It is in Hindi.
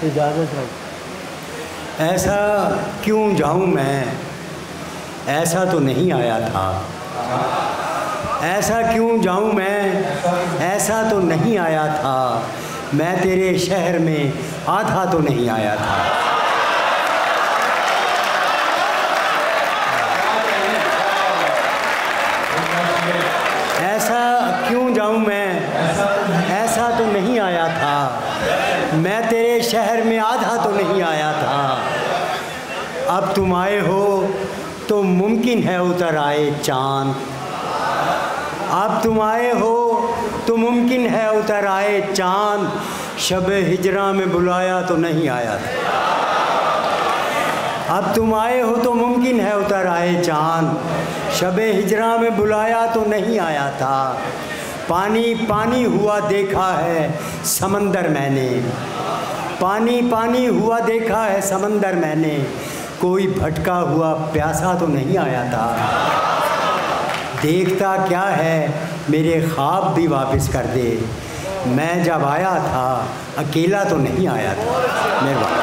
इजाज़त है। ऐसा क्यों जाऊं मैं, ऐसा तो नहीं आया था। ऐसा क्यों जाऊं मैं, ऐसा तो नहीं आया था। मैं तेरे शहर में आधा तो नहीं आया था। ऐसा क्यों जाऊं मैं, ऐसा तो नहीं आया था। मैं तेरे शहर में आधा तो नहीं आया था। अब तुम आए हो तो मुमकिन है उतर आए चाँद। अब तुम आए हो तो मुमकिन है उतर आए चाँद। शब हिजरा में बुलाया तो नहीं आया था। अब तुम आए हो तो मुमकिन है उतर आए चाँद। शब हिजरा में बुलाया तो नहीं आया था। पानी पानी हुआ देखा है समंदर मैंने। पानी पानी हुआ देखा है समंदर मैंने। कोई भटका हुआ प्यासा तो नहीं आया था। देखता क्या है मेरे ख्वाब भी वापस कर दे। मैं जब आया था अकेला तो नहीं आया था। मेहरबानी।